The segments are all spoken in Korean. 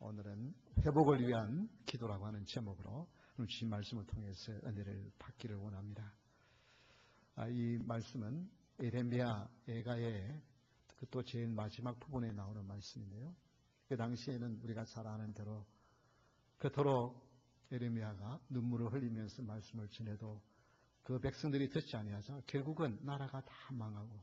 오늘은 회복을 위한 기도라고 하는 제목으로 주신 말씀을 통해서 은혜를 받기를 원합니다. 이 말씀은 예레미야 애가의 또 제일 마지막 부분에 나오는 말씀인데요. 그 당시에는 우리가 잘 아는 대로 그토록 예레미야가 눈물을 흘리면서 말씀을 전해도 그 백성들이 듣지 아니하자 결국은 나라가 다 망하고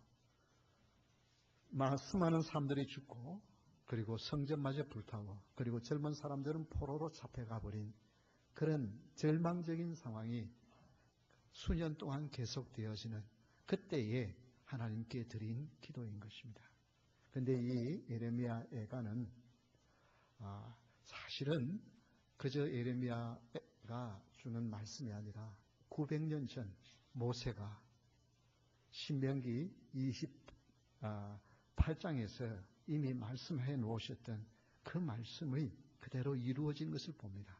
수많은 사람들이 죽고 그리고 성전마저 불타고 그리고 젊은 사람들은 포로로 잡혀가 버린 그런 절망적인 상황이 수년 동안 계속되어지는 그때에 하나님께 드린 기도인 것입니다. 그런데 이 예레미야 애가는 사실은 그저 예레미야가 주는 말씀이 아니라 900년 전 모세가 신명기 28장에서 이미 말씀해 놓으셨던 그 말씀의 그대로 이루어진 것을 봅니다.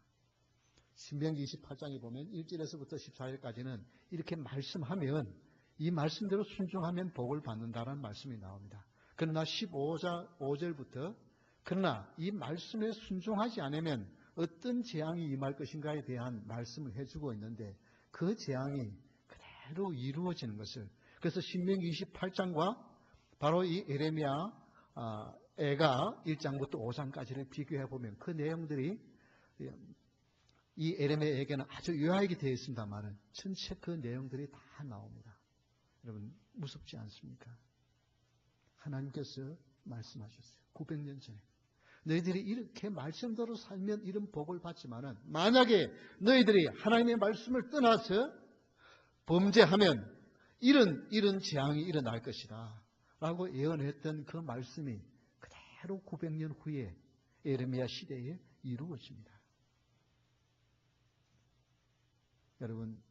신명기 28장에 보면 1절에서부터 14절까지는 이렇게 말씀하면 이 말씀대로 순종하면 복을 받는다라는 말씀이 나옵니다. 그러나 15절부터 그러나 이 말씀에 순종하지 않으면 어떤 재앙이 임할 것인가에 대한 말씀을 해주고 있는데 그 재앙이 그대로 이루어지는 것을 그래서 신명기 28장과 바로 이 예레미야 애가 1장부터 5장까지를 비교해 보면 그 내용들이 이 예레미야에게는 아주 요약이 되어 있습니다만 전체 그 내용들이 다 나옵니다. 여러분 무섭지 않습니까? 하나님께서 말씀하셨어요. 900년 전에 너희들이 이렇게 말씀대로 살면 이런 복을 받지만은 만약에 너희들이 하나님의 말씀을 떠나서 범죄하면 이런 재앙이 일어날 것이다 라고 예언했던 그 말씀이 그대로 900년 후에 예레미야 시대에 이루어집니다. 여러분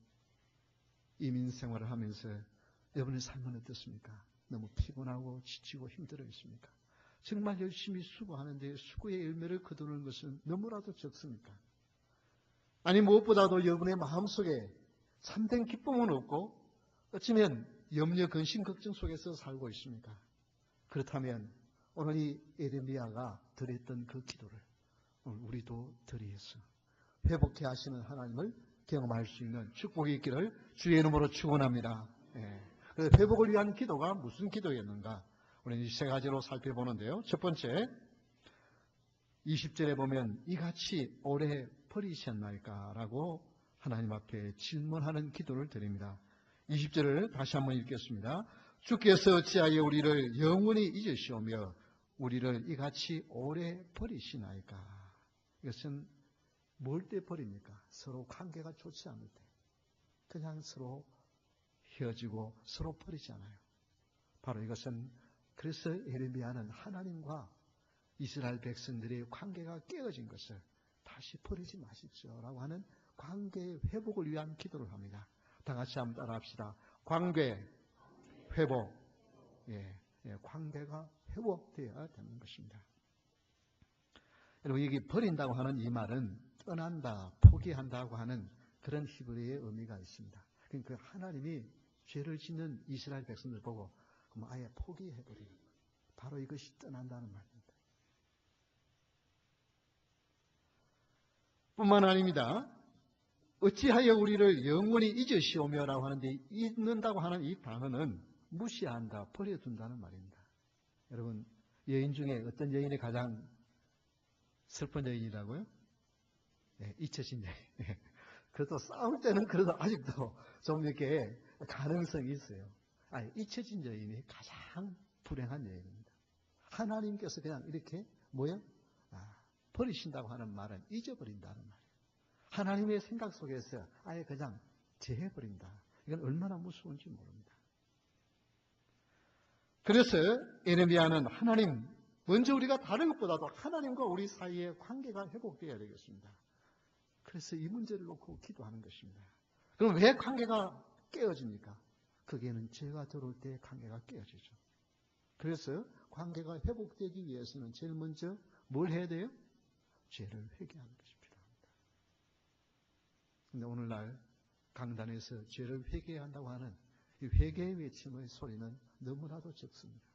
이민 생활을 하면서 여러분의 삶은 어떻습니까? 너무 피곤하고 지치고 힘들어 있습니까? 정말 열심히 수고하는데 수고의 열매를 거두는 것은 너무나도 적습니까? 아니 무엇보다도 여러분의 마음속에 참된 기쁨은 없고 어쩌면 염려, 근심, 걱정 속에서 살고 있습니까? 그렇다면 오늘 이 예레미야가 드렸던 그 기도를 오늘 우리도 드리겠어 회복해 하시는 하나님을 경험할 수 있는 축복이 있기를 주의 이름으로 축원합니다. 그래서 회복을 위한 기도가 무슨 기도였는가? 우리는 이 세 가지로 살펴보는데요. 첫 번째 20절에 보면 이같이 오래 버리셨나이까? 라고 하나님 앞에 질문하는 기도를 드립니다. 20절을 다시 한번 읽겠습니다. 주께서 어찌하여 우리를 영원히 잊으시오며 우리를 이같이 오래 버리시나이까? 이것은 뭘 때 버립니까? 서로 관계가 좋지 않을 때 그냥 서로 헤어지고 서로 버리잖아요. 바로 이것은 그래서 예레미야는 하나님과 이스라엘 백성들의 관계가 깨어진 것을 다시 버리지 마십시오 라고 하는 관계의 회복을 위한 기도를 합니다. 다 같이 한번 따라합시다. 관계 회복. 관계가 회복되어야 되는 것입니다. 여러분 이게 버린다고 하는 이 말은 떠난다, 포기한다고 하는 그런 히브리어의 의미가 있습니다. 그러니까 하나님이 죄를 짓는 이스라엘 백성들 보고 그럼 아예 포기해버리는 거예요. 바로 이것이 떠난다는 말입니다. 뿐만 아닙니다. 어찌하여 우리를 영원히 잊으시오며라고 하는데 잊는다고 하는 이 단어는 무시한다, 버려둔다는 말입니다. 여러분 여인 중에 어떤 여인이 가장 슬픈 여인이라고요? 잊혀진 여인. 그래도 싸울 때는 그래도 아직도 좀 이렇게 가능성이 있어요. 잊혀진 여인이 가장 불행한 여인입니다. 하나님께서 그냥 이렇게 버리신다고 하는 말은 잊어버린다는 말이에요. 하나님의 생각 속에서 아예 그냥 제해버린다. 이건 얼마나 무서운지 모릅니다. 그래서 예레미야는 하나님, 먼저 우리가 다른 것보다도 하나님과 우리 사이의 관계가 회복되어야 되겠습니다. 그래서 이 문제를 놓고 기도하는 것입니다. 그럼 왜 관계가 깨어집니까? 거기에는 죄가 들어올 때 관계가 깨어지죠. 그래서 관계가 회복되기 위해서는 제일 먼저 뭘 해야 돼요? 죄를 회개하는 것이 필요합니다. 그런데 오늘날 강단에서 죄를 회개해야 한다고 하는 이 회개의 외침의 소리는 너무나도 적습니다.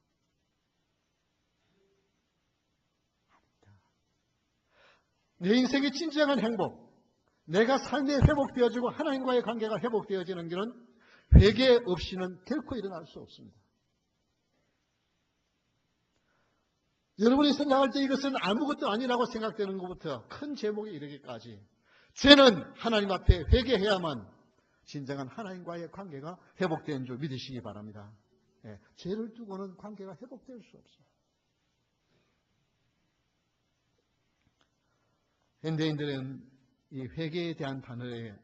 내 인생의 진정한 행복, 내가 삶에 회복되어지고 하나님과의 관계가 회복되어지는 길은 회개 없이는 결코 일어날 수 없습니다. 여러분이 생각할 때 이것은 아무것도 아니라고 생각되는 것부터 큰 제목에 이르기까지 죄는 하나님 앞에 회개해야만 진정한 하나님과의 관계가 회복되는 줄 믿으시기 바랍니다. 예, 죄를 두고는 관계가 회복될 수 없어요. 현대인들은 이 회개에 대한 단어에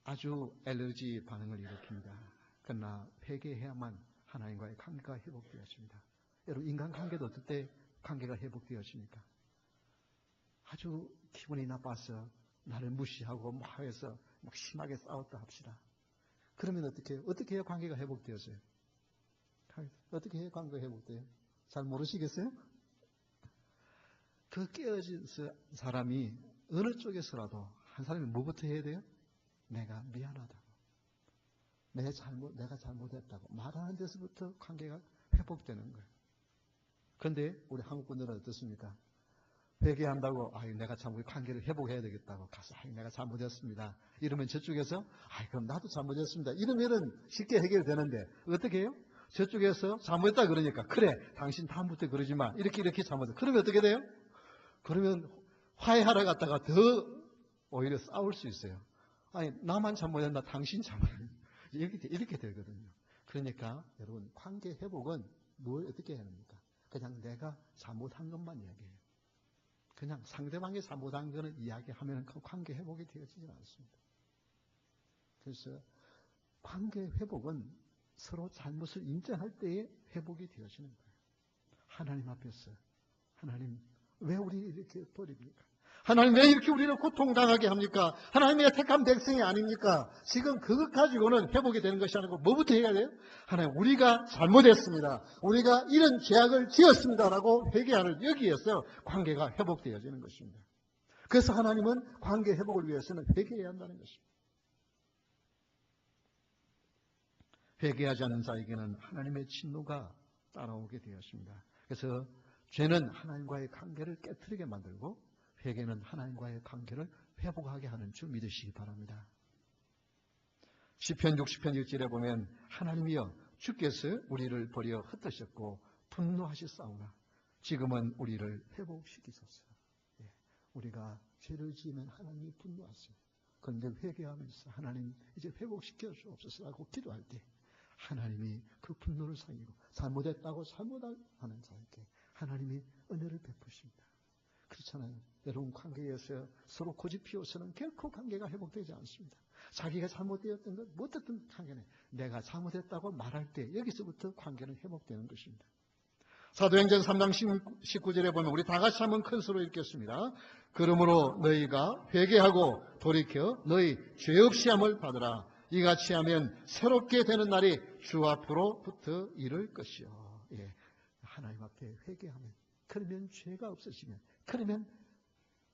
아주 알러지 반응을 일으킵니다. 그러나 회개해야만 하나님과의 관계가 회복되어집니다. 여러분, 인간관계도 어떨 때 관계가 회복되어집니까? 아주 기분이 나빠서 나를 무시하고 막 해서 막 심하게 싸웠다 합시다. 그러면 어떻게 해야 관계가 회복되어져요? 어떻게 해야 관계가 회복돼요? 잘 모르시겠어요? 그 깨어진 사람이 어느 쪽에서라도 한 사람이 뭐부터 해야 돼요? 내가 미안하다고, 내가 잘못했다고 말하는 데서부터 관계가 회복되는 거예요. 그런데 우리 한국 분들은 어떻습니까? 회개한다고, 내가 참 우리 관계를 회복해야 되겠다고 가서, 내가 잘못했습니다. 이러면 저쪽에서, 그럼 나도 잘못했습니다. 이러면은 쉽게 해결되는데, 어떻게 해요? 저쪽에서 잘못했다 그러니까, 그래, 당신 다음부터 그러지 마. 이렇게 잘못했어. 그러면 어떻게 돼요? 그러면 화해하러 갔다가 더 오히려 싸울 수 있어요. 나만 잘못했나, 당신 잘못했나. 이렇게 되거든요. 그러니까 여러분, 관계 회복은 뭘 어떻게 해야 합니까? 그냥 내가 잘못한 것만 이야기해요. 그냥 상대방이 잘못한 것을 이야기하면 그 관계 회복이 되어지지 않습니다. 그래서 관계 회복은 서로 잘못을 인정할 때에 회복이 되어지는 거예요. 하나님 앞에서, 하나님 왜 우리 이렇게 버립니까? 하나님 왜 이렇게 우리를 고통당하게 합니까? 하나님의 택한 백성이 아닙니까? 지금 그것 가지고는 회복이 되는 것이 아니고 뭐부터 해야 돼요? 하나님, 우리가 잘못했습니다. 우리가 이런 죄악을 지었습니다라고 회개하는, 여기에서 관계가 회복되어지는 것입니다. 그래서 하나님은 관계 회복을 위해서는 회개해야 한다는 것입니다. 회개하지 않는 자에게는 하나님의 진노가 따라오게 되었습니다. 그래서 죄는 하나님과의 관계를 깨트리게 만들고 회개는 하나님과의 관계를 회복하게 하는 줄 믿으시기 바랍니다. 시편 60편 1절에 보면 하나님이여 주께서 우리를 버려 흩으셨고 분노하셨사오나 지금은 우리를 회복시키소서. 우리가 죄를 지으면 하나님이 분노하십니다. 그런데 회개하면서 하나님 이제 회복시켜 주옵소서라고 기도할 때 하나님이 그 분노를 상이고 잘못했다고 잘못하는 자에게 하나님이 은혜를 베푸십니다. 그렇잖아요. 여러분, 관계에서 서로 고집 피워서는 결코 관계가 회복되지 않습니다. 자기가 잘못되었던 것, 못했던 관계는 내가 잘못했다고 말할 때 여기서부터 관계는 회복되는 것입니다. 사도행전 3장 19절에 보면 우리 다 같이 한번 큰 소리로 읽겠습니다. 그러므로 너희가 회개하고 돌이켜 너희 죄 없이 함을 받으라. 이같이 하면 새롭게 되는 날이 주 앞으로부터 이를 것이요. 하나님 앞에 회개하면, 그러면 죄가 없어지면, 그러면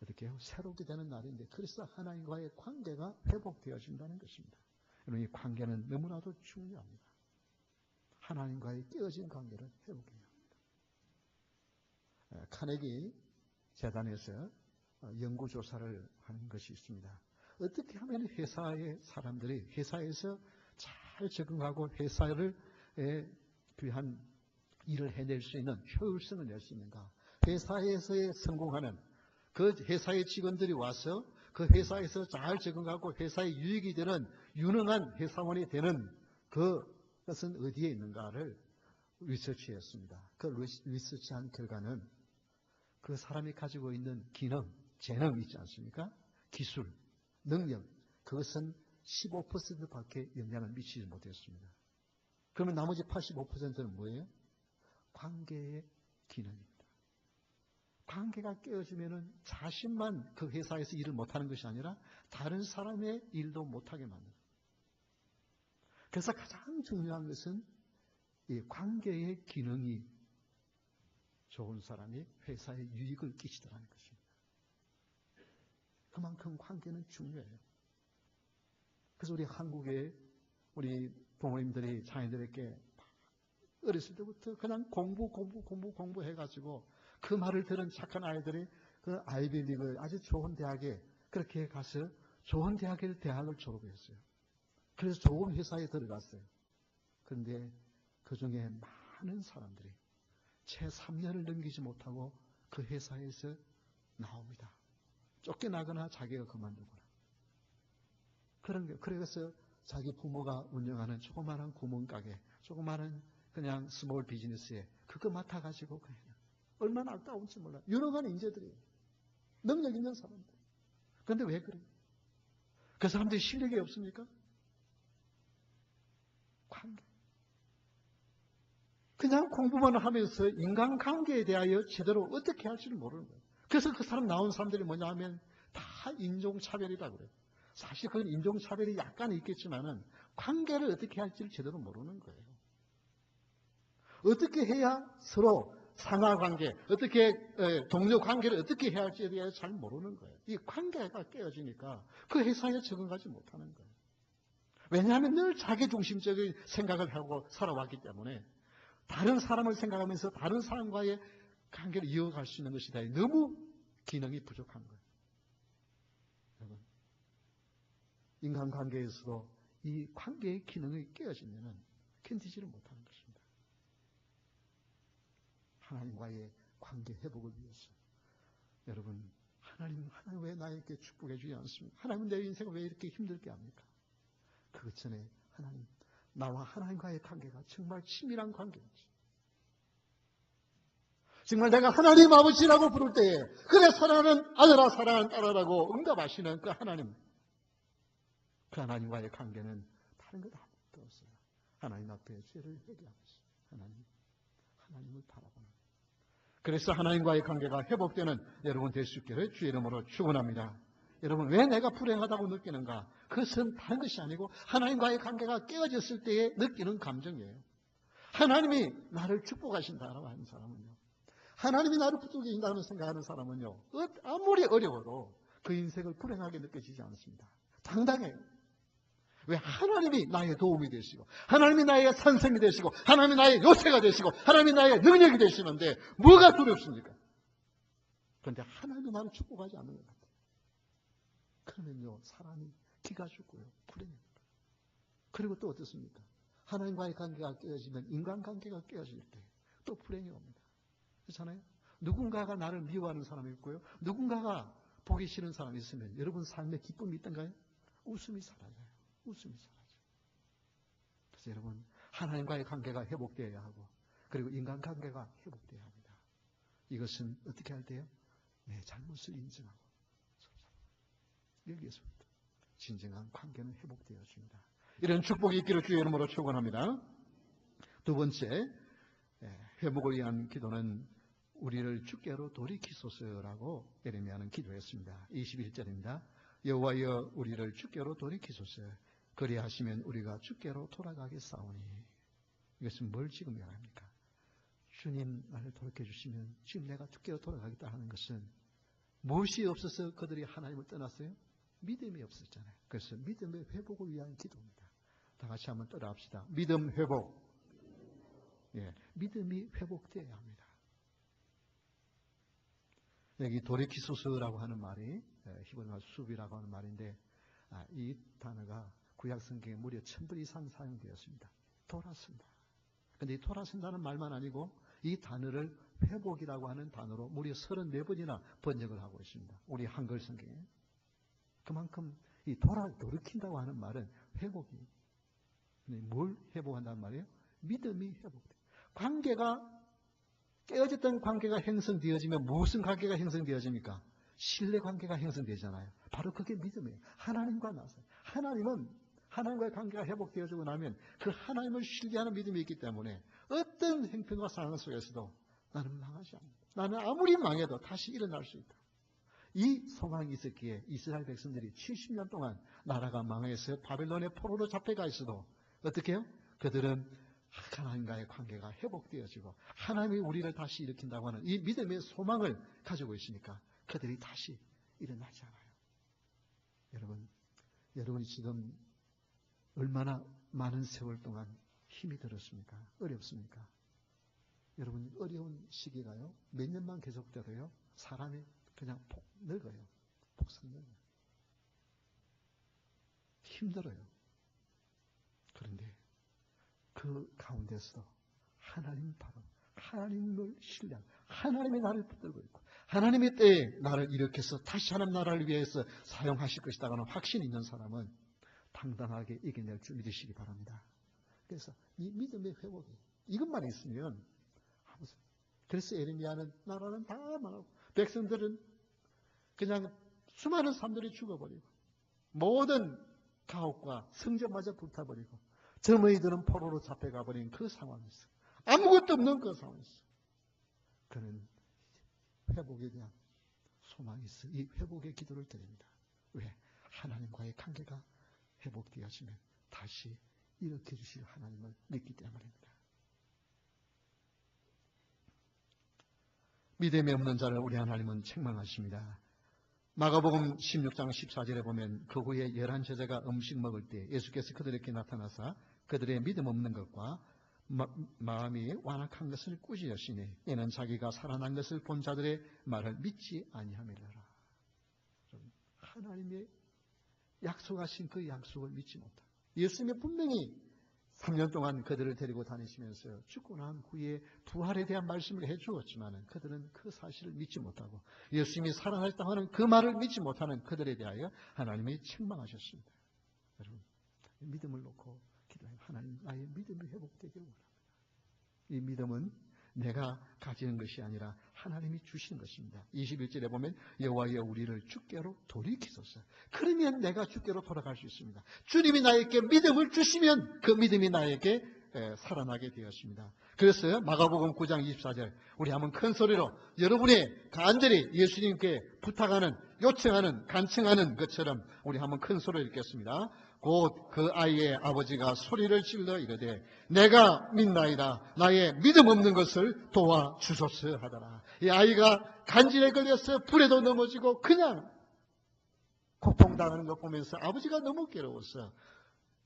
어떻게 해요? 새롭게 되는 날인데, 그래서 하나님과의 관계가 회복되어진다는 것입니다. 여러분, 이 관계는 너무나도 중요합니다. 하나님과의 깨어진 관계를 회복해야 합니다. 카네기 재단에서 연구조사를 하는 것이 있습니다. 어떻게 하면 회사의 사람들이 회사에서 잘 적응하고 회사를 위한 일을 해낼 수 있는 효율성을 낼 수 있는가? 회사에서의 성공하는 그 회사의 직원들이 와서 그 회사에서 잘 적응하고 회사의 유익이 되는 유능한 회사원이 되는 그것은 어디에 있는가를 리서치했습니다. 그 리서치한 결과는 그 사람이 가지고 있는 기능, 재능 있지 않습니까? 기술, 능력, 그것은 15%밖에 영향을 미치지 못했습니다. 그러면 나머지 85%는 뭐예요? 관계의 기능입니다. 관계가 깨어지면은 자신만 그 회사에서 일을 못하는 것이 아니라 다른 사람의 일도 못하게 만듭니다. 그래서 가장 중요한 것은 이 관계의 기능이 좋은 사람이 회사에 유익을 끼치더라는 것입니다. 그만큼 관계는 중요해요. 그래서 우리 한국의 우리 부모님들이 자녀들에게 어렸을 때부터 그냥 공부 해가지고 그 말을 들은 착한 아이들이 그 아이비리그 아주 좋은 대학에 그렇게 가서 좋은 대학을 졸업했어요. 그래서 좋은 회사에 들어갔어요. 그런데 그 중에 많은 사람들이 채 3년을 넘기지 못하고 그 회사에서 나옵니다. 쫓겨나거나 자기가 그만두거나. 그런 게, 그래서 자기 부모가 운영하는 조그마한 구멍가게, 조그마한 그냥 스몰 비즈니스에 그거 맡아가지고 그냥 얼마나 아까운지 몰라요. 유능한 인재들이에요. 능력 있는 사람들. 그런데 왜 그래요? 그 사람들이 실력이 없습니까? 관계. 그냥 공부만 하면서 인간관계에 대하여 제대로 어떻게 할지를 모르는 거예요. 그래서 그 사람 나온 사람들이 뭐냐 하면 다 인종차별이라고 그래요. 사실 그건 인종차별이 약간 있겠지만은 관계를 어떻게 할지를 제대로 모르는 거예요. 어떻게 해야 서로 상하관계, 어떻게 동료관계를 어떻게 해야 할지에 대해서 잘 모르는 거예요. 이 관계가 깨어지니까 그 회사에 적응하지 못하는 거예요. 왜냐하면 늘 자기중심적인 생각을 하고 살아왔기 때문에 다른 사람을 생각하면서 다른 사람과의 관계를 이어갈 수 있는 것이 너무 기능이 부족한 거예요. 여러분, 인간관계에서도 이 관계의 기능이 깨어지면 견디지를 못하는 것입니다. 하나님과의 관계 회복을 위해서 여러분, 하나님 왜 나에게 축복해 주지 않습니까? 하나님은 내 인생을 왜 이렇게 힘들게 합니까? 그것 전에 하나님, 나와 하나님과의 관계가 정말 친밀한 관계인지, 정말 내가 하나님 아버지라고 부를 때에 그래 사랑하는 아들아 사랑하는 딸아라고 응답하시는 그 하나님, 그 하나님과의 관계는 다른 것 아무것도 없어요. 하나님 앞에 죄를 회개하면서 하나님을 바라보는. 그래서 하나님과의 관계가 회복되는 여러분 될 수 있기를 주의 이름으로 축원합니다. 여러분, 왜 내가 불행하다고 느끼는가? 그것은 다른 것이 아니고 하나님과의 관계가 깨어졌을 때에 느끼는 감정이에요. 하나님이 나를 축복하신다고 하는 사람은요, 하나님이 나를 부족해 준다는 생각하는 사람은요, 아무리 어려워도 그 인생을 불행하게 느껴지지 않습니다. 당당해요. 왜? 하나님이 나의 도움이 되시고, 하나님이 나의 산성이 되시고, 하나님이 나의 요새가 되시고, 하나님이 나의 능력이 되시는데 뭐가 두렵습니까? 그런데 하나님이 나를 축복하지 않는 것 같아요. 그러면요, 사람이 기가 죽고요, 불행합니다. 그리고 또 어떻습니까? 하나님과의 관계가 깨어지면 인간관계가 깨어질 때 또 불행이 옵니다. 그렇잖아요? 누군가가 나를 미워하는 사람이 있고요, 누군가가 보기 싫은 사람이 있으면 여러분 삶에 기쁨이 있던가요? 웃음이 사라져요. 웃음이 사라져요. 그래서 여러분, 하나님과의 관계가 회복되어야 하고, 그리고 인간관계가 회복되어야 합니다. 이것은 어떻게 할 때요? 내 잘못을 인정하고, 여기에서부터 진정한 관계는 회복되어집니다. 이런 축복이 있기를 주의 이름으로 축원합니다. 두 번째, 회복을 위한 기도는 우리를 주께로 돌이키소서라고 예레미야는 기도했습니다. 21절입니다. 여호와여 우리를 주께로 돌이키소서. 그리하시면 우리가 주께로 돌아가겠사오니. 이것은 뭘 지금 말합니까? 주님 나를 돌이켜주시면 지금 내가 주께로 돌아가겠다 하는 것은 무엇이 없어서 그들이 하나님을 떠났어요? 믿음이 없었잖아요. 그래서 믿음의 회복을 위한 기도입니다. 다 같이 한번 따라합시다. 믿음 회복. 예, 믿음이 회복되어야 합니다. 여기 도리키소스라고 하는 말이 히브리말 수비라고 하는 말인데, 이 단어가 구약 성경에 무려 1000번 이상 사용되었습니다. 돌아선다. 그런데 이 돌아선다는 말만 아니고 이 단어를 회복이라고 하는 단어로 무려 34번이나 번역을 하고 있습니다. 우리 한글 성경에. 그만큼 이 돌이킨다고 하는 말은 회복이. 뭘 회복한다는 말이에요? 믿음이 회복돼요. 관계가 깨어졌던 관계가 형성되어지면 무슨 관계가 형성되어집니까? 신뢰 관계가 형성되잖아요. 바로 그게 믿음이에요. 하나님과 나서. 하나님은 하나님과의 관계가 회복되어지고 나면 그 하나님을 신뢰하는 믿음이 있기 때문에 어떤 형편과 상황 속에서도 나는 망하지 않는다. 나는 아무리 망해도 다시 일어날 수 있다. 이 소망이 있었기에 이스라엘 백성들이 70년 동안 나라가 망해서 바벨론의 포로로 잡혀가 있어도 어떻게 해요? 그들은 하나님과의 관계가 회복되어지고 하나님이 우리를 다시 일으킨다고 하는 이 믿음의 소망을 가지고 있으니까 그들이 다시 일어나지 않아요. 여러분이 지금 얼마나 많은 세월 동안 힘이 들었습니까? 어렵습니까? 여러분, 어려운 시기가요, 몇 년만 계속돼도요, 사람이 그냥 늙어요. 폭삭 늙어요. 힘들어요. 그런데 그 가운데서 하나님 바로 하나님을 신뢰하고 하나님이 나를 붙들고 있고 하나님의 때에 나를 일으켜서 다시 하나님 나라를 위해서 사용하실 것이다 하는 확신이 있는 사람은 당당하게 이겨낼 줄 믿으시기 바랍니다. 그래서 이 믿음의 회복이 이것만 있으면 그래서 에레미야는 나라는 다 망하고 백성들은 그냥 수많은 사람들이 죽어버리고 모든 가옥과 성전마저 불타버리고 젊은이들은 포로로 잡혀가버린 그 상황에서 아무것도 없는 그 상황에서 그는 회복에 대한 소망이 있어 이 회복의 기도를 드립니다. 왜? 하나님과의 관계가 회복되어지면 다시 일으켜 주실 하나님을 믿기 때문입니다. 믿음이 없는 자를 우리 하나님은 책망하십니다. 마가복음 16장 14절에 보면 그 후에 11 제자가 음식 먹을 때 예수께서 그들에게 나타나사 그들의 믿음 없는 것과 마음이 완악한 것을 꾸짖으시니 이는 자기가 살아난 것을 본 자들의 말을 믿지 아니함이라. 하나님의 약속하신 그 약속을 믿지 못하고 예수님이 분명히 3년 동안 그들을 데리고 다니시면서 죽고 난 후에 부활에 대한 말씀을 해주었지만 그들은 그 사실을 믿지 못하고 예수님이 살아났다고 하는 그 말을 믿지 못하는 그들에 대하여 하나님이 책망하셨습니다. 여러분 믿음을 놓고 기도해요. 하나님 나의 믿음이 회복되기를 원합니다. 이 믿음은 내가 가지는 것이 아니라 하나님이 주신 것입니다. 21절에 보면 여호와여 우리를 주께로 돌이키소서. 그러면 내가 주께로 돌아갈 수 있습니다. 주님이 나에게 믿음을 주시면 그 믿음이 나에게 살아나게 되었습니다. 그래서 마가복음 9장 24절 우리 한번 큰 소리로 여러분이 간절히 예수님께 부탁하는 요청하는 간청하는 것처럼 우리 한번 큰 소리를 읽겠습니다. 곧 그 아이의 아버지가 소리를 질러 이르되 내가 믿나이다 나의 믿음 없는 것을 도와주소서 하더라. 이 아이가 간질에 걸려서 불에도 넘어지고 그냥 고통당하는 것 보면서 아버지가 너무 괴로웠어.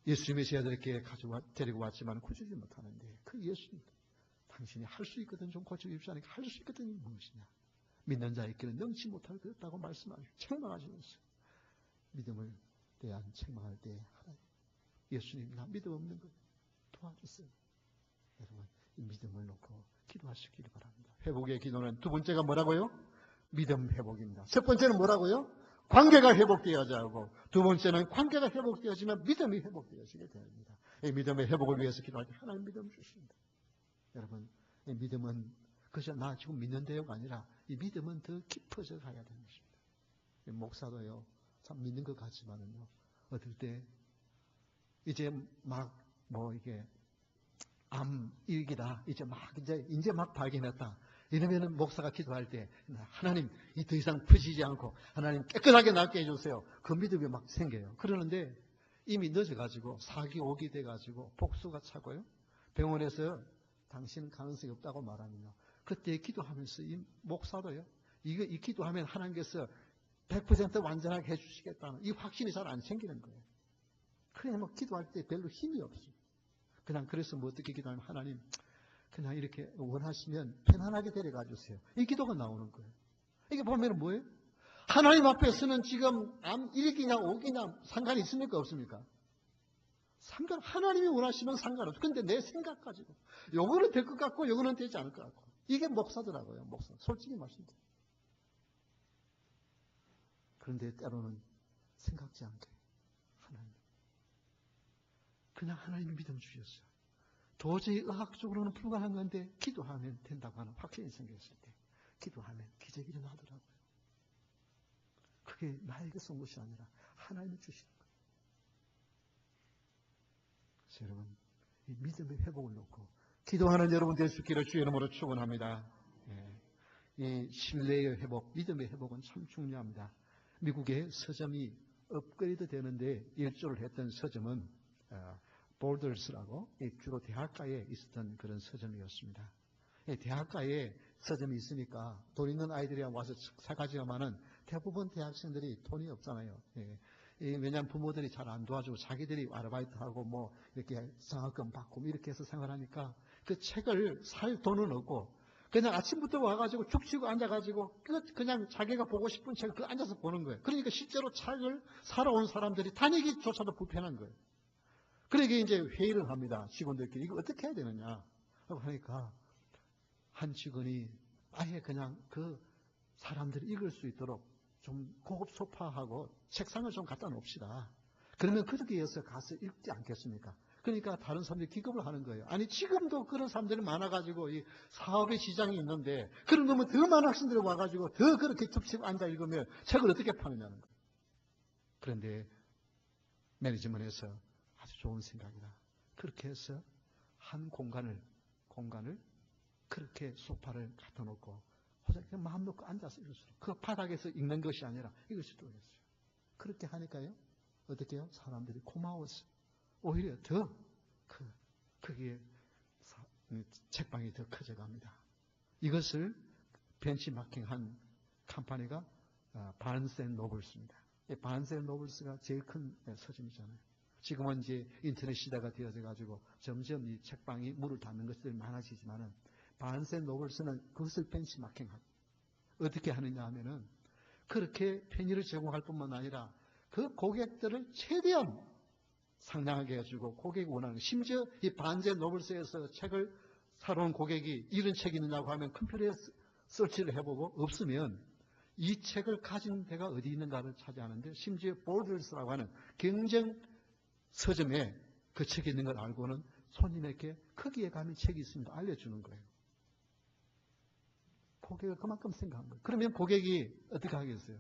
예수님이 제자들에게 데리고 왔지만 고치지 못하는데 그 예수님 당신이 할 수 있거든 좀 고쳐주십시오 하니까 할 수 있거든이 무엇이냐. 믿는 자에게는 능치 못할 것 없다고 말씀하시고 책망하시면서 믿음을 대한 책망할 때 하나님 예수님 나 믿음 없는 것 도와주세요. 여러분 이 믿음을 놓고 기도하시기를 바랍니다. 회복의 기도는 두 번째가 뭐라고요? 믿음 회복입니다. 첫 번째는 뭐라고요? 관계가 회복되어야 하고 두 번째는 관계가 회복되어지면 믿음이 회복되어지게 됩니다. 이 믿음의 회복을 위해서 기도할 때 하나님 믿음 주십니다. 여러분 이 믿음은 그저 나 지금 믿는데요가 아니라 이 믿음은 더 깊어져 가야 되는 것입니다. 목사도요 참 믿는 것 같지만은요 어떨 때 이제 막 이게 암 일기다 이제 막 발견했다 이러면은 목사가 기도할 때 하나님 이 더 이상 퍼지지 않고 하나님 깨끗하게 낫게 해주세요. 그 믿음이 막 생겨요. 그러는데 이미 늦어가지고 4기 5기 돼가지고 복수가 차고요 병원에서 당신은 가능성이 없다고 말하면요 그때 기도하면서 이 목사도요 이 기도하면 하나님께서 100% 완전하게 해주시겠다는 이 확신이 잘 안 생기는 거예요. 그냥 기도할 때 별로 힘이 없어요. 그냥 그래서 어떻게 기도하면 하나님 그냥 이렇게 원하시면 편안하게 데려가 주세요. 이 기도가 나오는 거예요. 이게 보면 뭐예요? 하나님 앞에서는 지금 암 1기냐 5기냐 상관이 있습니까 없습니까? 하나님이 원하시면 상관없어요. 근데 내 생각 가지고 요거는 될 것 같고 요거는 되지 않을 것 같고 이게 목사더라고요. 목사 솔직히 말씀드려요. 그런데 때로는 생각지 않게 하나님 그냥 하나님이 믿음 주셨어요. 도저히 의학적으로는 불가능한 건데 기도하면 된다고 하는 확신이 생겼을 때 기도하면 기적이 일어나더라고요. 그게 나에게 쏜 것이 아니라 하나님이 주시는 거예요. 그래서 여러분 이 믿음의 회복을 놓고 기도하는 여러분 될 수 있기를 주의 이름으로 축원합니다. 이 신뢰의 회복, 믿음의 회복은 참 중요합니다. 미국의 서점이 업그레이드 되는데 일조를 했던 서점은 볼더스라고 주로 대학가에 있었던 그런 서점이었습니다. 대학가에 서점이 있으니까 돈 있는 아이들이 와서 사가지만은 대부분 대학생들이 돈이 없잖아요. 왜냐하면 부모들이 잘 안 도와주고 자기들이 아르바이트하고 이렇게 장학금 받고 이렇게 해서 생활하니까 그 책을 살 돈은 없고 그냥 아침부터 와가지고 죽치고 앉아가지고 그냥 자기가 보고 싶은 책을 그 앉아서 보는 거예요. 그러니까 실제로 책을 사러 온 사람들이 다니기조차도 불편한 거예요. 그러니까 이제 회의를 합니다. 직원들끼리 이거 어떻게 해야 되느냐 하고 하니까 한 직원이 아예 그냥 그 사람들이 읽을 수 있도록 좀 고급 소파하고 책상을 좀 갖다 놓읍시다. 그러면 거기에서 가서 읽지 않겠습니까? 그러니까 다른 사람들이 기겁을 하는 거예요. 아니 지금도 그런 사람들이 많아가지고 이 사업의 시장이 있는데 그런 놈은 더 많은 학생들이 와가지고 더 그렇게 툭치고 앉아 읽으면 책을 어떻게 파느냐는 거예요. 그런데 매니지먼트에서 아주 좋은 생각이다. 그렇게 해서 한 공간을 그렇게 소파를 갖다 놓고 그냥 마음 놓고 앉아서 읽을 수 있어요. 그 바닥에서 읽는 것이 아니라 읽을 수도 있어요. 그렇게 하니까요. 어떻게 해요? 사람들이 고마워서 오히려 더 거기에 책방이 더 커져갑니다. 이것을 벤치마킹한 컴퍼니가 바른스앤노블스입니다. 바른스앤노블스가 제일 큰 서점이잖아요. 지금은 이제 인터넷 시대가 되어져 가지고 점점 이 책방이 물을 닿는 것들이 많아지지만은 바른스앤노블스는 그것을 벤치마킹하고 어떻게 하느냐 하면은 그렇게 편의를 제공할 뿐만 아니라 그 고객들을 최대한 상냥하게 해주고 고객이 원하는 심지어 이 바른스앤노블스에서 책을 사러 온 고객이 이런 책이 있느냐고 하면 컴퓨터에 서치를 해보고 없으면 이 책을 가진 데가 어디 있는가를 찾아하는데 심지어 보드스라고 하는 경쟁 서점에 그 책이 있는 걸 알고는 손님에게 거기에 가면 책이 있습니다. 알려주는 거예요. 고객을 그만큼 생각한 거예요. 그러면 고객이 어떻게 하겠어요?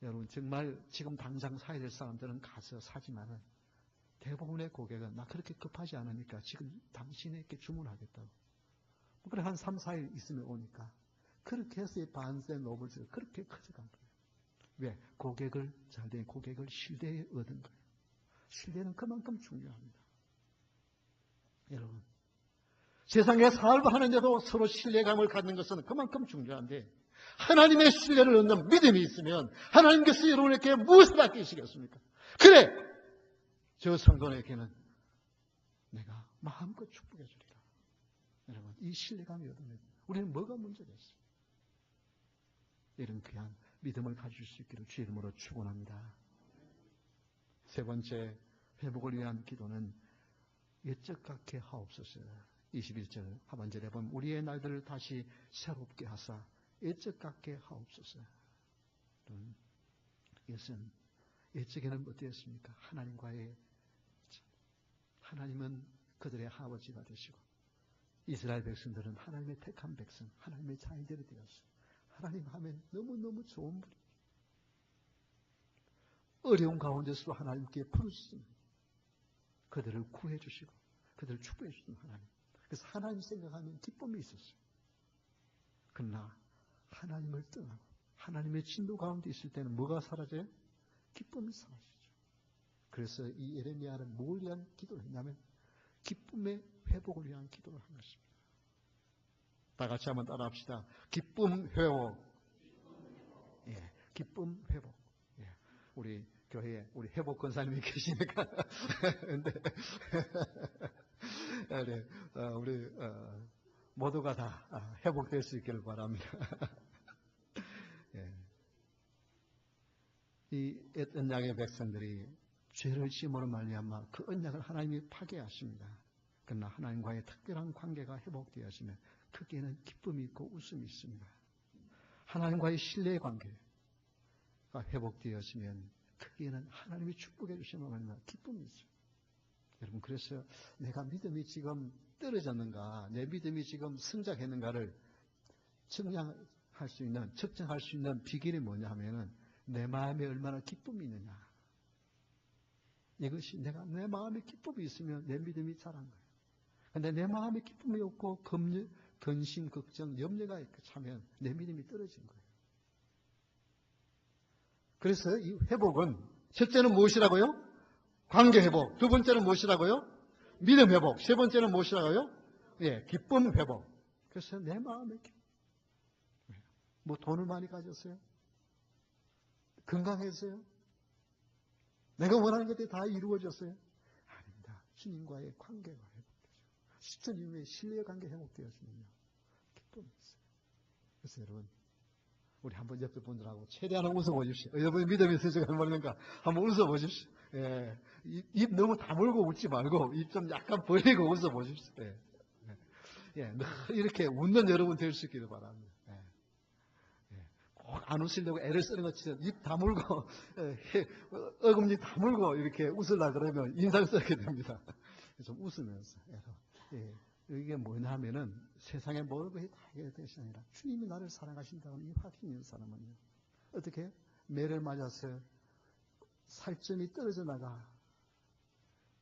여러분 정말 지금 당장 사야 될 사람들은 가서 사지만은 대부분의 고객은 나 그렇게 급하지 않으니까 지금 당신에게 주문하겠다고. 그래 한 3, 4일 있으면 오니까 그렇게 해서 바른스앤노블스가 그렇게 커져간 거예요. 왜? 고객을 잘된 고객을 신뢰에 얻은 거예요. 신뢰는 그만큼 중요합니다. 여러분 세상에 사업을 하는데도 서로 신뢰감을 갖는 것은 그만큼 중요한데 하나님의 신뢰를 얻는 믿음이 있으면 하나님께서 여러분에게 무엇을 아끼시겠습니까? 그래! 저 성도에게는 내가 마음껏 축복해 주리라. 여러분 이 신뢰감이 얻으면 우리는 뭐가 문제겠어요? 이런 귀한 믿음을 가질 수 있기를 주의 이름으로 축원합니다. 세 번째 회복을 위한 기도는 옛적 같게 하옵소서. 21절 하반절에 보면 우리의 날들을 다시 새롭게 하사 옛적 같게 하옵소서. 이것은 옛적에는 어땠습니까? 하나님은 그들의 아버지가 되시고 이스라엘 백성들은 하나님의 택한 백성, 하나님의 자녀들이 되었어요. 하나님 하면 너무너무 좋은 분이에요. 어려운 가운데서도 하나님께 부르시면 그들을 구해 주시고 그들을 축복해 주시는 하나님. 그래서 하나님 생각하면 기쁨이 있었어요. 그러나 하나님을 떠나고 하나님의 진도 가운데 있을 때는 뭐가 사라져요? 기쁨이 사라지죠. 그래서 이 예레미야는 뭘 위한 기도를 했냐면 기쁨의 회복을 위한 기도를 한 것입니다. 다 같이 한번 따라합시다. 기쁨 회복. 예, 기쁨 회복. 예, 우리 교회에 우리 회복 권사님이 계시니까 근데 우리 모두가 다 회복될 수 있기를 바랍니다. 예. 이 옛 언약의 백성들이 죄를 지음으로 말미암아 그 언약을 하나님이 파괴하십니다. 그러나 하나님과의 특별한 관계가 회복되어지면 거기에는 기쁨이 있고 웃음이 있습니다. 하나님과의 신뢰의 관계가 회복되어지면 거기에는 하나님이 축복해 주시는 말미암아 기쁨이 있어요. 여러분 그래서 내가 믿음이 지금 떨어졌는가, 내 믿음이 지금 성장했는가를 측량할 수 있는, 측정할 수 있는 비결이 뭐냐 하면은 내 마음에 얼마나 기쁨이 있느냐. 이것이 내 마음에 기쁨이 있으면 내 믿음이 자란 거예요. 그런데 내 마음에 기쁨이 없고 근심, 걱정, 염려가 차면 내 믿음이 떨어진 거예요. 그래서 이 회복은 첫째는 무엇이라고요? 관계 회복. 두 번째는 무엇이라고요? 믿음 회복. 세 번째는 무엇이라고요? 예, 기쁨 회복. 그래서 내 마음에 기쁨. 뭐 돈을 많이 가졌어요? 건강했어요? 내가 원하는 것들이 다 이루어졌어요? 아닙니다. 주님과의 관계가 회복되죠. 주님의 신뢰의 관계 회복되었으면요. 그래서 여러분, 우리 한번 옆에 분들하고 최대한 웃어보십시오. 여러분의 믿음이 있으시가 모르는가 한번 웃어보십시오. 예. 입 너무 다물고 웃지 말고 입 좀 약간 벌리고 웃어보십시오. 예. 예. 이렇게 웃는 여러분 될 수 있기를 바랍니다. 예. 예. 꼭 안 웃으려고 애를 쓰는 것처럼 입 다물고 어금니 다물고 이렇게 웃으려 그러면 인상 쓰게 됩니다. 좀 웃으면서. 예. 이게 뭐냐 하면은 세상의 모든 것이 다 해결될 것이 아니라 주님이 나를 사랑하신다는 이 확신이 있는 사람은요. 어떻게? 매를 맞아서 살점이 떨어져 나가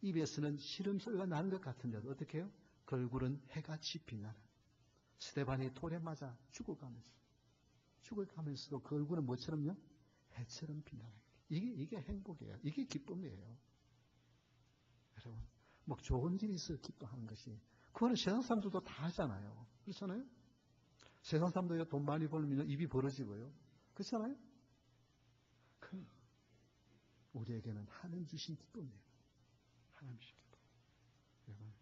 입에서는 시름소리가 나는 것 같은데도 어떻게 해요? 그 얼굴은 해같이 빛나는 스데반이 돌에 맞아 죽어가면서도 그 얼굴은 뭐처럼요? 해처럼 빛나는 이게 행복이에요. 이게 기쁨이에요. 여러분, 뭐 좋은 일이 있어 기뻐하는 것이 그거는 세상 사람들도 다 하잖아요. 그렇잖아요? 세상 사람들이 돈 많이 벌면 입이 벌어지고요. 그렇잖아요? 우리에게는 하나님 주신 기쁨이에요. 하나님 주신 기쁨. 여러분,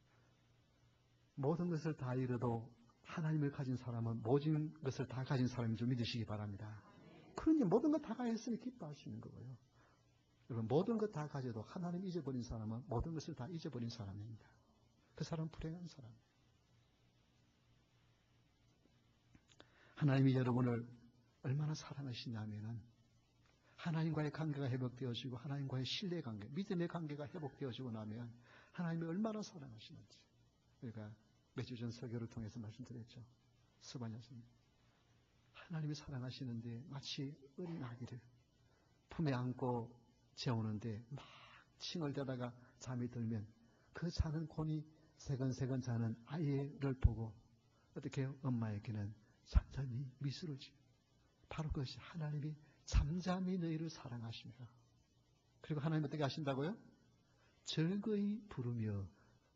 모든 것을 다 잃어도 하나님을 가진 사람은 모든 것을 다 가진 사람인 줄 믿으시기 바랍니다. 그러니 모든 것 다 가졌으니 기뻐하시는 거고요. 여러분, 모든 것 다 가져도 하나님 잊어버린 사람은 모든 것을 다 잊어버린 사람입니다. 그 사람은 불행한 사람이에요. 하나님이 여러분을 얼마나 사랑하시냐면은 하나님과의 관계가 회복되어지고 하나님과의 신뢰의 관계, 믿음의 관계가 회복되어지고 나면 하나님이 얼마나 사랑하시는지 우리가 몇 주 전 설교를 통해서 말씀드렸죠. 스바냐님, 하나님이 사랑하시는데 마치 어린 아기를 품에 안고 재우는데 막 칭얼대다가 잠이 들면 그 자는 곤이 세건세건 자는 아이를 보고 어떻게 해요? 엄마에게는 잠잠히 미소를 지어요. 바로 그것이 하나님이 잠잠히 너희를 사랑하십니다. 그리고 하나님 어떻게 하신다고요? 즐거이 부르며,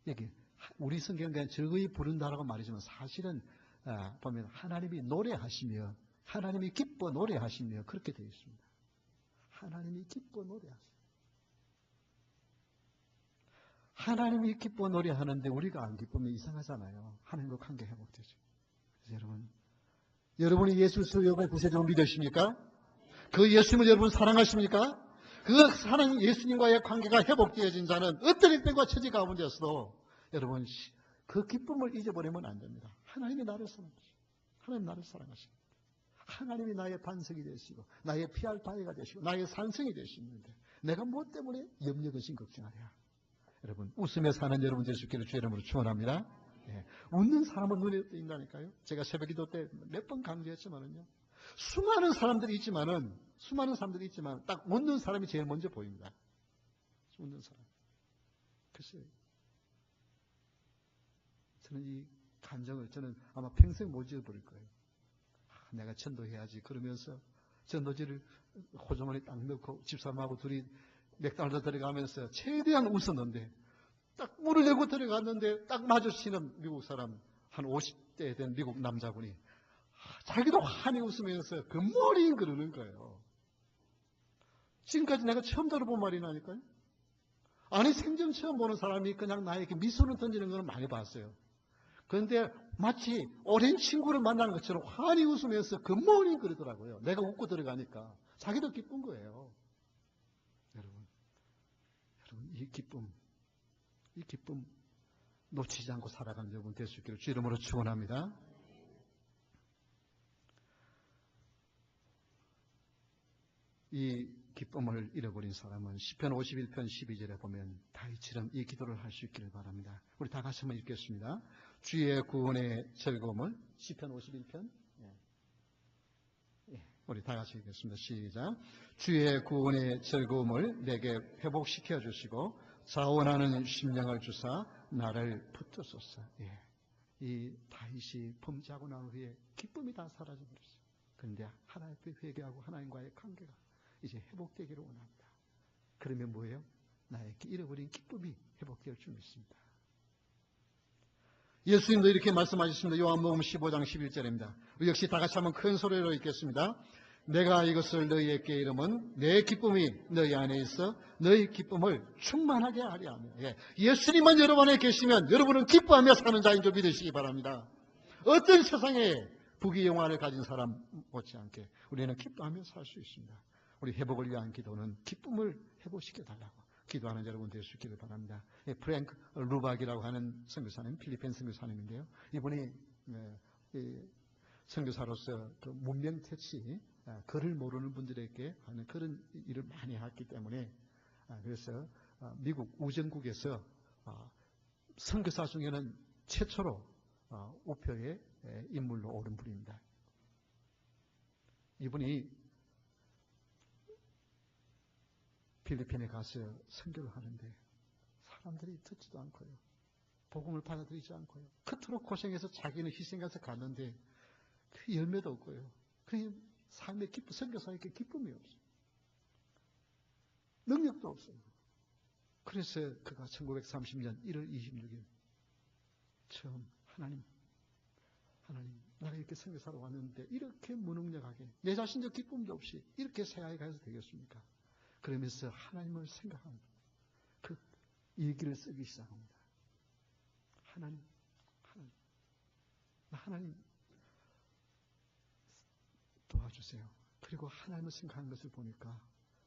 여기 우리 성경은 그냥 즐거이 부른다라고 말이지만 사실은 보면 하나님이 노래하시며 하나님이 기뻐 노래하시며 그렇게 되어 있습니다. 하나님이 기뻐 노래하시며 하나님이 기뻐 노래하는데 우리가 안 기쁘면 이상하잖아요. 하나님과 관계 회복되죠. 그래서 여러분이 예수 여러분의 구세주를 믿으십니까? 그 예수님을 여러분 사랑하십니까? 그 사랑 예수님과의 관계가 회복되어진 자는 어떤 때과 처지 가운데서도 여러분 그 기쁨을 잊어버리면 안 됩니다. 하나님이 나를 사랑하시고 하나님 나를 사랑하십니다. 하나님이 나의 반석이 되시고 나의 피할 바위가 되시고 나의 산성이 되시는데 내가 무엇 때문에 염려근심 걱정하랴. 여러분 웃으며 사는 여러분 될 수 있기를 주의 이름으로 축원합니다. 예. 웃는 사람은 눈에 띈다니까요. 제가 새벽기도 때 몇 번 강조했지만은요. 수많은 사람들이 있지만 딱 웃는 사람이 제일 먼저 보입니다. 웃는 사람. 글쎄요. 저는 이 감정을 아마 평생 못 잊어버릴 거예요. 내가 전도해야지 그러면서 전도지를 호주머니 딱 넣고 집사람하고 둘이 맥달러 들어가면서 최대한 웃었는데 딱 문을 열고 들어갔는데 딱 마주치는 미국 사람 한 50대 된 미국 남자분이 자기도 환히 웃으면서 굿모닝 그러는 거예요. 지금까지 내가 처음 들어본 말이라니까요. 아니 생전 처음 보는 사람이 그냥 나에게 미소를 던지는 건 많이 봤어요. 그런데 마치 오랜 친구를 만나는 것처럼 환히 웃으면서 굿모닝 그러더라고요. 내가 웃고 들어가니까 자기도 기쁜 거예요. 여러분 이 기쁨 놓치지 않고 살아가는 여러분 될 수 있기를 주 이름으로 축원합니다. 이 기쁨을 잃어버린 사람은 시편 51편 12절에 보면 다윗처럼 이 기도를 할 수 있기를 바랍니다. 우리 다 같이 한번 읽겠습니다. 주의 구원의 즐거움을 시편 51편 우리 다 같이 읽겠습니다. 시작. 주의 구원의 즐거움을 내게 회복시켜 주시고 자원하는 심령을 주사 나를 붙드소서. 이 다윗이 범죄하고 난 후에 기쁨이 다 사라져버렸어요. 그런데 하나님 앞에 회개하고 하나님과의 관계가 이제 회복되기를 원합니다. 그러면 뭐예요? 나의 잃어버린 기쁨이 회복될 줄 믿습니다. 예수님도 이렇게 말씀하셨습니다. 요한복음 15장 11절입니다. 역시 다 같이 한번 큰 소리로 읽겠습니다. 내가 이것을 너희에게 이름은 내 기쁨이 너희 안에 있어 너희 기쁨을 충만하게 하려 하며. 예수님만 여러분 안에 계시면 여러분은 기뻐하며 사는 자인 줄 믿으시기 바랍니다. 어떤 세상에 부귀영화를 가진 사람 못지않게 우리는 기뻐하며 살 수 있습니다. 우리 회복을 위한 기도는 기쁨을 회복시켜 달라고 기도하는 여러분 될 수 있기를 바랍니다. 프랭크 루박이라고 하는 선교사님, 필리핀 선교사님인데요. 이분이 선교사로서 그 문명태치, 글을 모르는 분들에게 하는 그런 일을 많이 했기 때문에 그래서 미국 우정국에서 선교사 중에는 최초로 우표의 인물로 오른 분입니다. 이분이 필리핀에 가서 선교를 하는데 사람들이 듣지도 않고요. 복음을 받아들이지 않고요. 그토록 고생해서 자기는 희생해서 갔는데 그 열매도 없고요. 그 삶의 기쁨, 선교사의 기쁨이 없어요. 능력도 없어요. 그래서 그가 1930년 1월 26일 처음 하나님 내가 이렇게 선교사로 왔는데 이렇게 무능력하게 내 자신도 기쁨도 없이 이렇게 새하게 가서 되겠습니까? 그러면서 하나님을 생각하는 그 일기를 쓰기 시작합니다. 하나님 도와주세요. 그리고 하나님을 생각하는 것을 보니까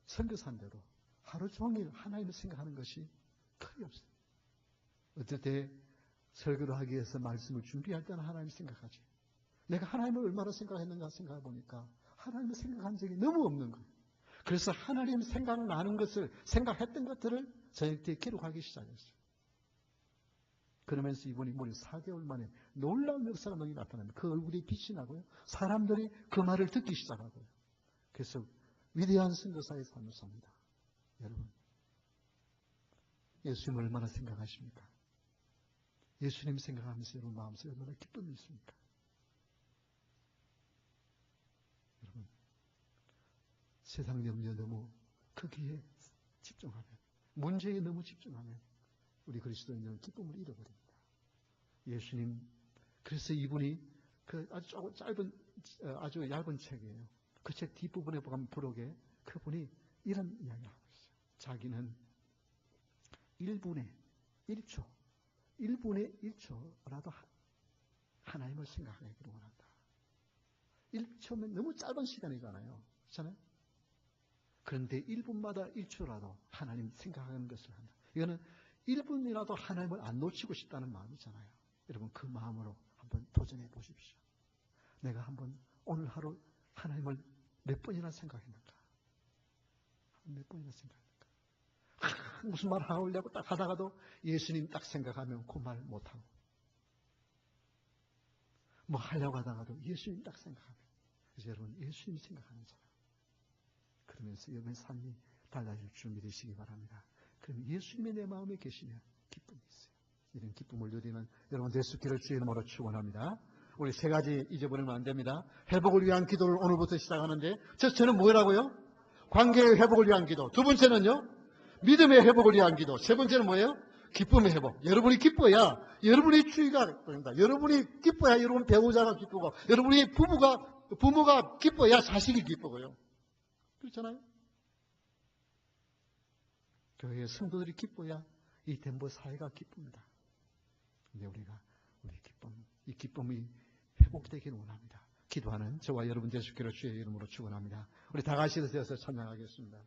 선교사인데도 하루 종일 하나님을 생각하는 것이 거의 없어요. 어떨 때 설교를 하기 위해서 말씀을 준비할 때는 하나님을 생각하지. 내가 하나님을 얼마나 생각했는가 생각해 보니까 하나님을 생각한 적이 너무 없는 거예요. 그래서 하나님 생각나는 것을, 생각했던 것들을 저녁 때 기록하기 시작했어요. 그러면서 이분이 무려 4개월 만에 놀라운 역사가 너희 나타납니다. 그 얼굴이 빛이 나고요. 사람들이 그 말을 듣기 시작하고요. 그래서 위대한 선교사의 삶을 삽니다. 여러분, 예수님을 얼마나 생각하십니까? 예수님 생각하면서 여러분 마음속에 얼마나 기쁨이 있습니까? 여러분, 세상 염려 너무 거기에 집중하면, 문제에 너무 집중하면 우리 그리스도인들은 기쁨을 잃어버립니다. 예수님, 그래서 이분이 그 아주 짧은, 아주 얇은 책이에요. 그 책 뒷부분에 보면 부록에 그분이 이런 이야기를 하고 있어요. 자기는 1분에 1초라도 하나님을 생각하기를 원한다. 1초면 너무 짧은 시간이잖아요. 그렇잖아요? 그런데 1분마다 1초라도 하나님 생각하는 것을 한다. 이거는 1분이라도 하나님을 안 놓치고 싶다는 마음이잖아요. 여러분 그 마음으로 한번 도전해 보십시오. 내가 한번 오늘 하루 하나님을 몇 번이나 생각했는가? 몇 번이나 생각했는가? 무슨 말 하려고 딱 하다가도 예수님 딱 생각하면 그 말 못하고 뭐 하려고 하다가도 예수님 딱 생각하면 그래서 여러분 예수님 생각하는 사람 그러면서 여러분의 삶이 달라질 줄 믿으시기 바랍니다. 그럼 예수님이 내 마음에 계시면 기쁨이 있어요. 이런 기쁨을 누리는 여러분 될 수 있기를 주의 이름으로 축원합니다. 우리 세 가지 잊어버리면 안 됩니다. 회복을 위한 기도를 오늘부터 시작하는데 저는 뭐라고요? 관계의 회복을 위한 기도. 두 번째는요? 믿음의 회복을 위한 기도. 세 번째는 뭐예요? 기쁨의 회복. 여러분이 기뻐야 여러분의 주의가 됩니다. 여러분이 기뻐야 여러분 배우자가 기쁘고 여러분이 부모가 기뻐야 자식이 기쁘고요. 그렇잖아요? 교회의 성도들이 기뻐야 이 덴버 사회가 기쁩니다. 근데 우리가 이 기쁨이 회복되기를 원합니다. 기도하는 저와 여러분 되시기를 주의 이름으로 축원합니다. 우리 다 같이 되어서 찬양하겠습니다.